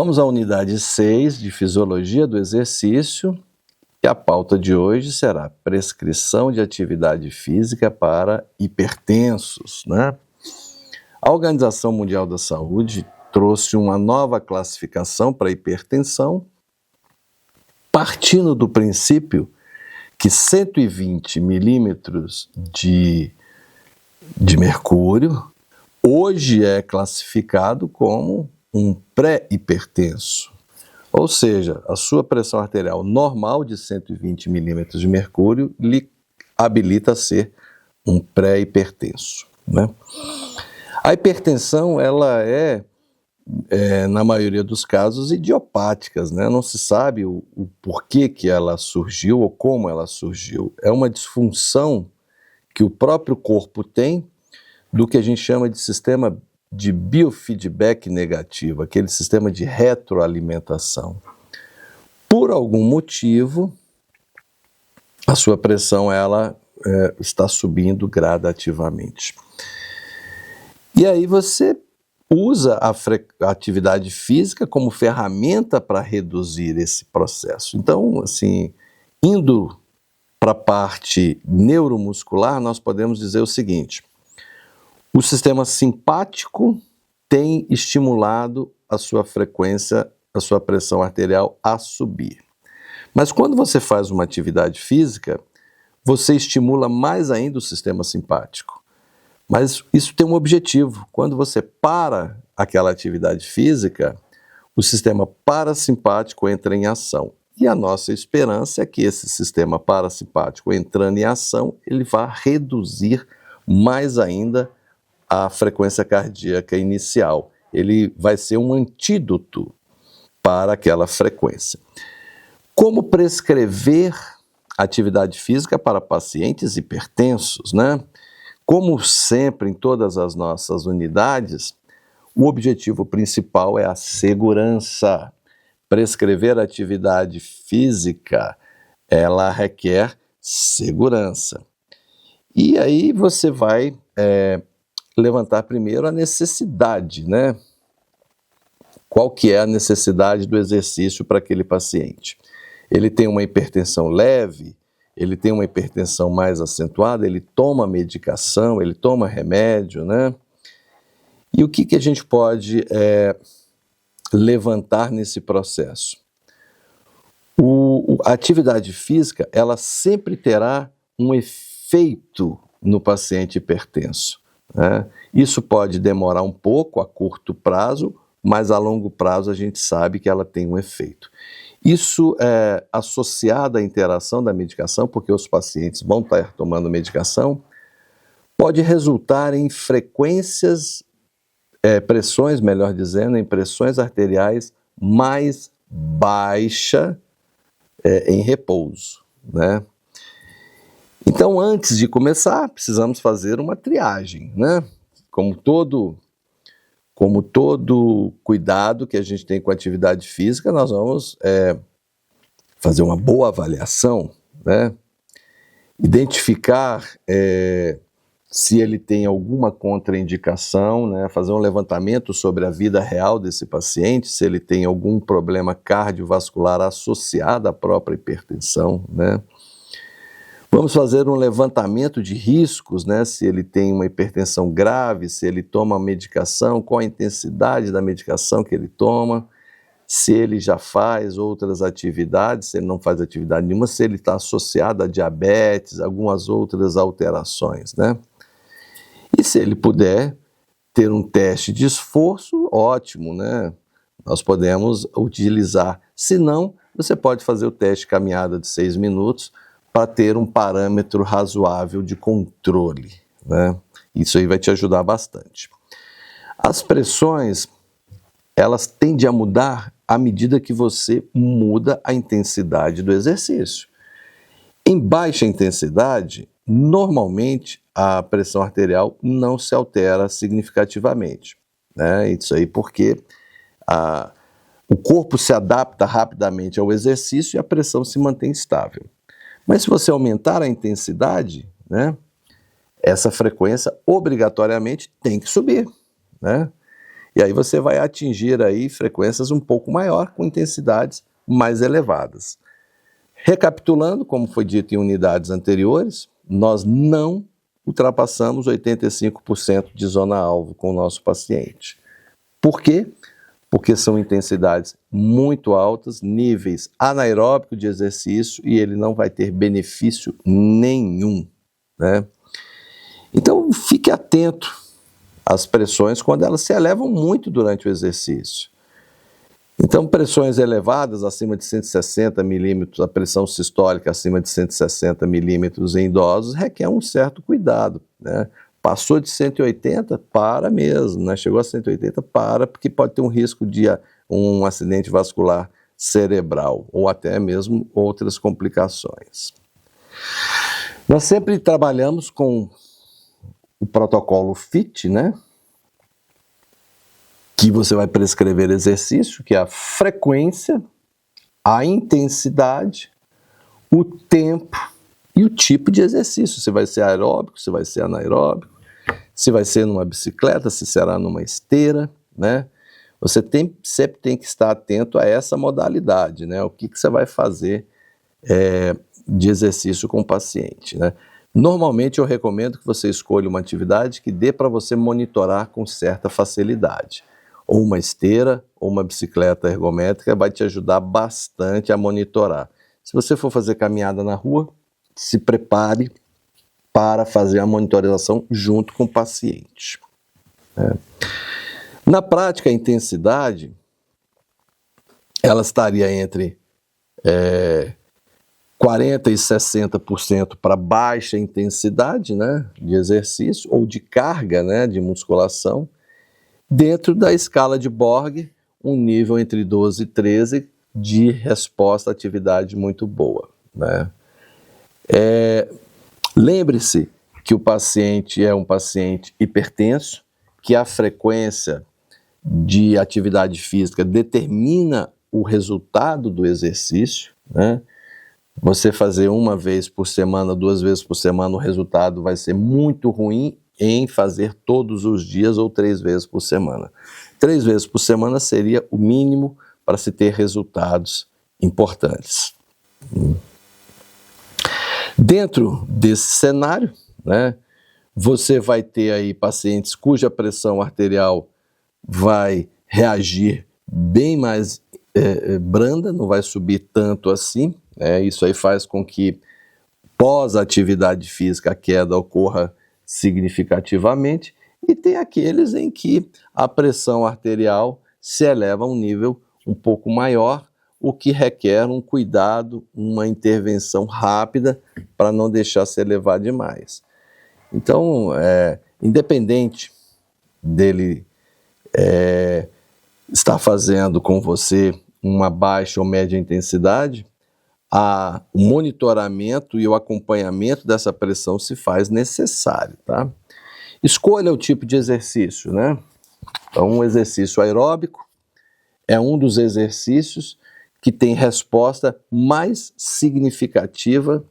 Vamos à unidade 6 de Fisiologia do Exercício e a pauta de hoje será prescrição de atividade física para hipertensos, né? A Organização Mundial da Saúde trouxe uma nova classificação para hipertensão, partindo do princípio que 120 milímetros de mercúrio hoje é classificado como um pré-hipertenso, ou seja, a sua pressão arterial normal de 120 milímetros de mercúrio lhe habilita a ser um pré-hipertenso, né? A hipertensão, ela na maioria dos casos, idiopática, né? Não se sabe o porquê que ela surgiu ou como ela surgiu. É uma disfunção que o próprio corpo tem do que a gente chama de sistema de biofeedback negativo, aquele sistema de retroalimentação. Por algum motivo, a sua pressão está subindo gradativamente. E aí você usa a atividade física como ferramenta para reduzir esse processo. Então, assim, indo para a parte neuromuscular, nós podemos dizer o seguinte: o sistema simpático tem estimulado a sua frequência, a sua pressão arterial a subir. Mas quando você faz uma atividade física, você estimula mais ainda o sistema simpático. Mas isso tem um objetivo. Quando você para aquela atividade física, o sistema parasimpático entra em ação. E a nossa esperança é que esse sistema parasimpático entrando em ação, ele vá reduzir mais ainda a frequência cardíaca inicial. Ele vai ser um antídoto para aquela frequência. Como prescrever atividade física para pacientes hipertensos, né? Como sempre, em todas as nossas unidades, o objetivo principal é a segurança. Prescrever atividade física, ela requer segurança. E aí você vai levantar primeiro a necessidade, né? Qual que é a necessidade do exercício para aquele paciente? Ele tem uma hipertensão leve? Ele tem uma hipertensão mais acentuada? Ele toma medicação? Ele toma remédio, né? E o que a gente pode levantar nesse processo? A atividade física, ela sempre terá um efeito no paciente hipertenso, né? Isso pode demorar um pouco a curto prazo, mas a longo prazo a gente sabe que ela tem um efeito. Isso é associado à interação da medicação, porque os pacientes vão estar tomando medicação, pode resultar em pressões, melhor dizendo, em pressões arteriais mais baixa em repouso, né? Então, antes de começar, precisamos fazer uma triagem, né? Como todo cuidado que a gente tem com a atividade física, nós vamos fazer uma boa avaliação, né? Identificar se ele tem alguma contraindicação, né? Fazer um levantamento sobre a vida real desse paciente, se ele tem algum problema cardiovascular associado à própria hipertensão, né? Vamos fazer um levantamento de riscos, né? Se ele tem uma hipertensão grave, se ele toma medicação, qual a intensidade da medicação que ele toma, se ele já faz outras atividades, se ele não faz atividade nenhuma, se ele está associado a diabetes, algumas outras alterações, né? E se ele puder ter um teste de esforço, ótimo, né? Nós podemos utilizar. Se não, você pode fazer o teste caminhada de 6 minutos, para ter um parâmetro razoável de controle, né? Isso aí vai te ajudar bastante. As pressões, elas tendem a mudar à medida que você muda a intensidade do exercício. Em baixa intensidade, normalmente a pressão arterial não se altera significativamente, né? Isso aí porque o corpo se adapta rapidamente ao exercício e a pressão se mantém estável. Mas se você aumentar a intensidade, né, essa frequência obrigatoriamente tem que subir, né? E aí você vai atingir aí frequências um pouco maior, com intensidades mais elevadas. Recapitulando, como foi dito em unidades anteriores, nós não ultrapassamos 85% de zona-alvo com o nosso paciente. Por quê? Porque são intensidades muito altas, níveis anaeróbicos de exercício, e ele não vai ter benefício nenhum, né? Então, fique atento às pressões quando elas se elevam muito durante o exercício. Então, pressões elevadas, acima de 160 milímetros, a pressão sistólica acima de 160 milímetros em idosos, requer um certo cuidado, né? Passou de 180, para mesmo, né? Chegou a 180, para, porque pode ter um risco de um acidente vascular cerebral ou até mesmo outras complicações. Nós sempre trabalhamos com o protocolo FIT, né? Que você vai prescrever exercício, que é a frequência, a intensidade, o tempo e o tipo de exercício. Se vai ser aeróbico, se vai ser anaeróbico, se vai ser numa bicicleta, se será numa esteira, né? Você sempre tem que estar atento a essa modalidade, né? O que você vai fazer de exercício com o paciente, né? Normalmente eu recomendo que você escolha uma atividade que dê para você monitorar com certa facilidade. Ou uma esteira, ou uma bicicleta ergométrica vai te ajudar bastante a monitorar. Se você for fazer caminhada na rua, se prepare para fazer a monitorização junto com o paciente. Na prática, a intensidade, ela estaria entre 40% e 60% para baixa intensidade, né, de exercício ou de carga, né, de musculação, dentro da escala de Borg, um nível entre 12 e 13 de resposta à atividade muito boa, né? Lembre-se que o paciente é um paciente hipertenso, que a frequência de atividade física determina o resultado do exercício, né? Você fazer uma vez por semana, 2 vezes por semana, o resultado vai ser muito ruim em fazer todos os dias ou 3 vezes por semana. 3 vezes por semana seria o mínimo para se ter resultados importantes. Dentro desse cenário, né, você vai ter aí pacientes cuja pressão arterial vai reagir bem mais branda, não vai subir tanto assim. Isso aí faz com que pós-atividade física a queda ocorra significativamente, e tem aqueles em que a pressão arterial se eleva a um nível um pouco maior, o que requer um cuidado, uma intervenção rápida para não deixar se elevar demais. Então, independente dele estar fazendo com você uma baixa ou média intensidade, o monitoramento e o acompanhamento dessa pressão se faz necessário, tá? Escolha o tipo de exercício, né? Então, um exercício aeróbico é um dos exercícios que tem resposta mais significativa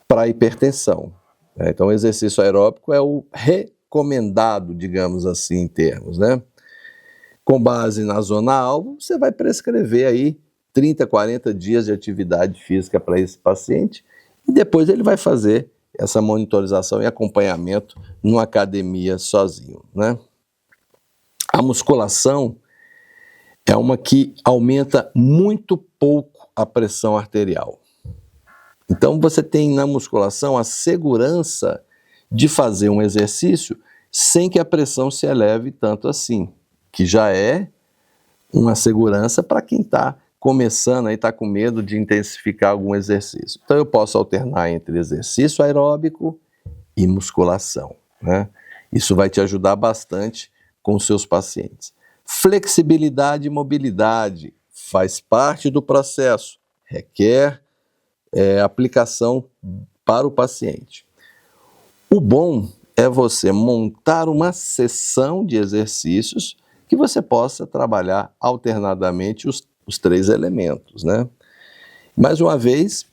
para a hipertensão. Então, o exercício aeróbico é o recomendado, digamos assim, em termos, né? Com base na zona-alvo, você vai prescrever aí 30, 40 dias de atividade física para esse paciente, e depois ele vai fazer essa monitorização e acompanhamento numa academia sozinho, né? A musculação é uma que aumenta muito pouco a pressão arterial. Então você tem na musculação a segurança de fazer um exercício sem que a pressão se eleve tanto assim, que já é uma segurança para quem está começando aí, está com medo de intensificar algum exercício. Então eu posso alternar entre exercício aeróbico e musculação, né? Isso vai te ajudar bastante com os seus pacientes. Flexibilidade e mobilidade faz parte do processo, requer aplicação para o paciente. O bom é você montar uma sessão de exercícios que você possa trabalhar alternadamente os 3 elementos, né? Mais uma vez,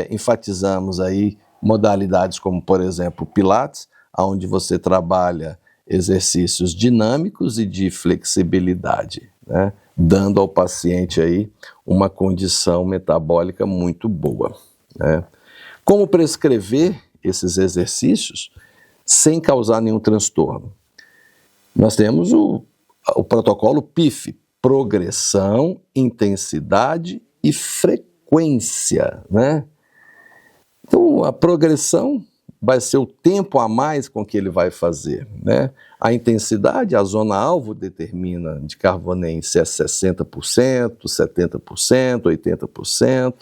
enfatizamos aí modalidades como, por exemplo, o Pilates, onde você trabalha exercícios dinâmicos e de flexibilidade, né? Dando ao paciente aí uma condição metabólica muito boa, né? Como prescrever esses exercícios sem causar nenhum transtorno? Nós temos o protocolo PIF, progressão, intensidade e frequência, né? Então, a progressão vai ser o tempo a mais com que ele vai fazer, né? A intensidade, a zona-alvo determina de Carbonen se é 60%, 70%, 80%.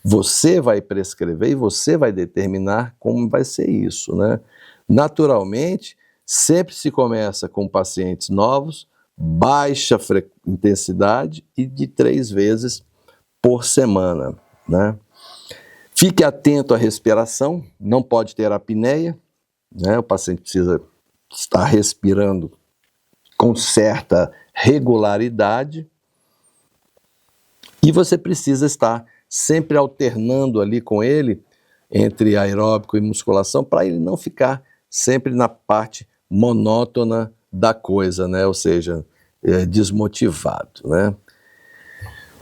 Você vai prescrever e você vai determinar como vai ser isso, né? Naturalmente, sempre se começa com pacientes novos, baixa intensidade e de 3 vezes por semana, né? Fique atento à respiração, não pode ter apneia, né? O paciente precisa estar respirando com certa regularidade e você precisa estar sempre alternando ali com ele entre aeróbico e musculação para ele não ficar sempre na parte monótona da coisa, né? Ou seja, desmotivado, né?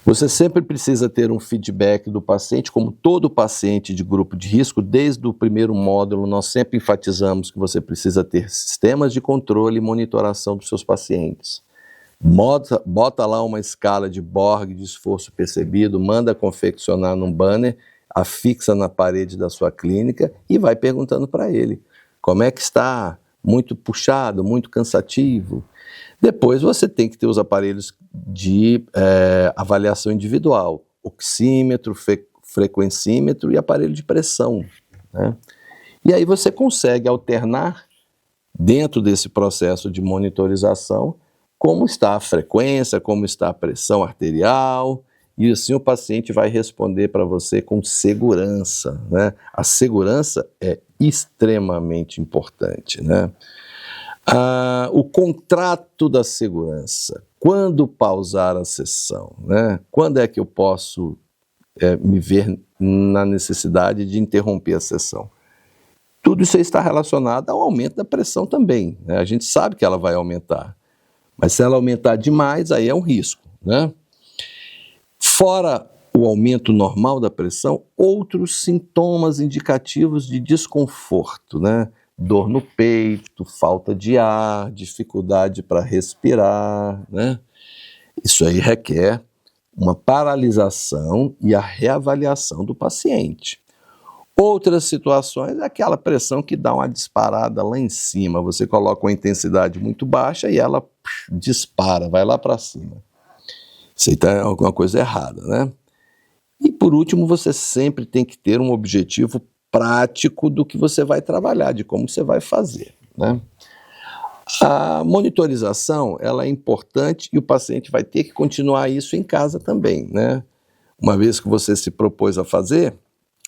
Você sempre precisa ter um feedback do paciente, como todo paciente de grupo de risco. Desde o primeiro módulo, nós sempre enfatizamos que você precisa ter sistemas de controle e monitoração dos seus pacientes. Bota lá uma escala de Borg, de esforço percebido, manda confeccionar num banner, afixa na parede da sua clínica e vai perguntando para ele como é que está, muito puxado, muito cansativo. Depois você tem que ter os aparelhos de avaliação individual, oxímetro, frequencímetro e aparelho de pressão, né? E aí você consegue alternar dentro desse processo de monitorização como está a frequência, como está a pressão arterial, e assim o paciente vai responder para você com segurança, né? A segurança é extremamente importante, né? O contrato da segurança, quando pausar a sessão, né? Quando é que eu posso me ver na necessidade de interromper a sessão? Tudo isso aí está relacionado ao aumento da pressão também, né? A gente sabe que ela vai aumentar, mas se ela aumentar demais, aí é um risco, né? Fora o aumento normal da pressão, outros sintomas indicativos de desconforto, né? Dor no peito, falta de ar, dificuldade para respirar, né? Isso aí requer uma paralisação e a reavaliação do paciente. Outras situações é aquela pressão que dá uma disparada lá em cima. Você coloca uma intensidade muito baixa e ela dispara, vai lá para cima. Isso aí está alguma coisa errada, né? E por último, você sempre tem que ter um objetivo prático do que você vai trabalhar, de como você vai fazer, né? A monitorização, ela é importante e o paciente vai ter que continuar isso em casa também, né? Uma vez que você se propôs a fazer,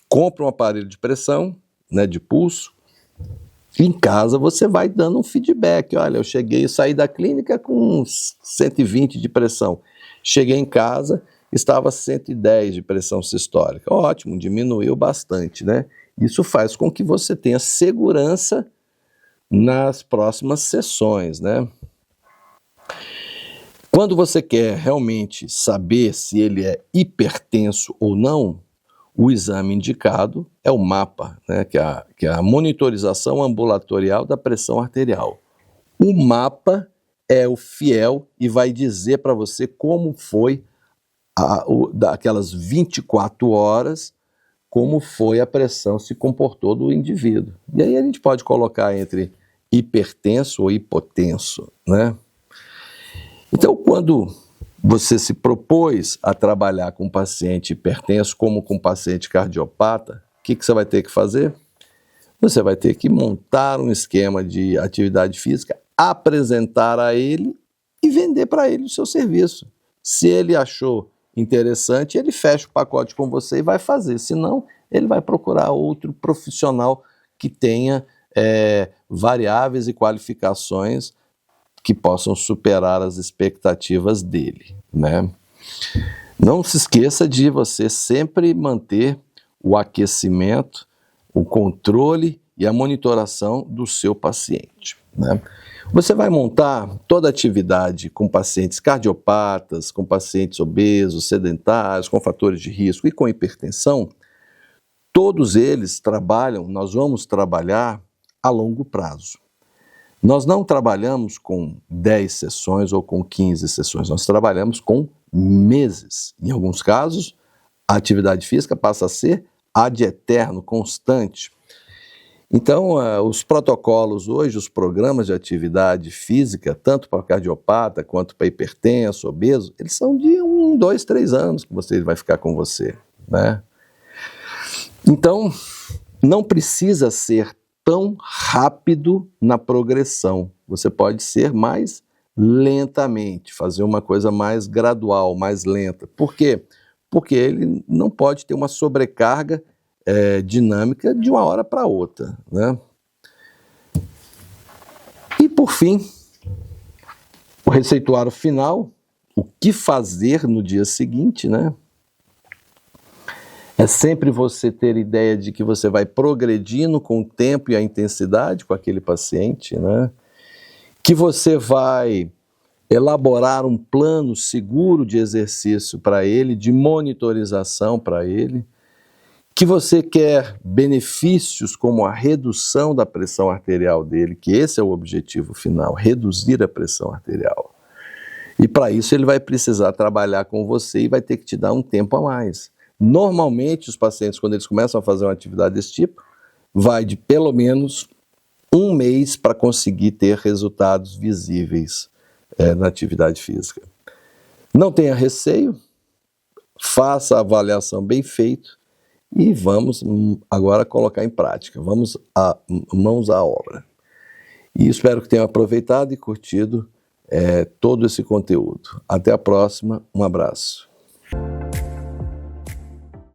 compra um aparelho de pressão, né, de pulso. Em casa você vai dando um feedback. Olha, eu saí da clínica com 120 de pressão. Cheguei em casa, estava 110 de pressão sistólica. Ótimo, diminuiu bastante, né? Isso faz com que você tenha segurança nas próximas sessões, né? Quando você quer realmente saber se ele é hipertenso ou não, o exame indicado é o MAPA, né, que é a monitorização ambulatorial da pressão arterial. O MAPA é o fiel e vai dizer para você como foi daquelas 24 horas, como foi a pressão, se comportou do indivíduo. E aí a gente pode colocar entre hipertenso ou hipotenso, né? Então, quando você se propôs a trabalhar com um paciente hipertenso como com um paciente cardiopata, o que você vai ter que fazer? Você vai ter que montar um esquema de atividade física, apresentar a ele e vender para ele o seu serviço. Se ele achou interessante, ele fecha o pacote com você e vai fazer. Se não, ele vai procurar outro profissional que tenha variáveis e qualificações que possam superar as expectativas dele, né? Não se esqueça de você sempre manter o aquecimento, o controle e a monitoração do seu paciente. né? Você vai montar toda a atividade com pacientes cardiopatas, com pacientes obesos, sedentários, com fatores de risco e com hipertensão. Todos eles trabalham, nós vamos trabalhar a longo prazo. Nós não trabalhamos com 10 sessões ou com 15 sessões, nós trabalhamos com meses. Em alguns casos, a atividade física passa a ser ad eterno, constante. Então, os protocolos hoje, os programas de atividade física, tanto para cardiopata quanto para hipertenso, obeso, eles são de 1, 2, 3 anos que ele vai ficar com você, né? Então, não precisa ser tão rápido na progressão. Você pode ser mais lentamente, fazer uma coisa mais gradual, mais lenta. Por quê? Porque ele não pode ter uma sobrecarga dinâmica de uma hora para outra, né? E por fim, o receituário final, o que fazer no dia seguinte, né? É sempre você ter ideia de que você vai progredindo com o tempo e a intensidade com aquele paciente, né? Que você vai elaborar um plano seguro de exercício para ele, de monitorização para ele, que você quer benefícios como a redução da pressão arterial dele, que esse é o objetivo final, reduzir a pressão arterial. E para isso ele vai precisar trabalhar com você e vai ter que te dar um tempo a mais. Normalmente, os pacientes, quando eles começam a fazer uma atividade desse tipo, vai de pelo menos 1 mês para conseguir ter resultados visíveis na atividade física. Não tenha receio, faça a avaliação bem feita e vamos agora colocar em prática. Vamos mãos à obra. E espero que tenham aproveitado e curtido todo esse conteúdo. Até a próxima, um abraço.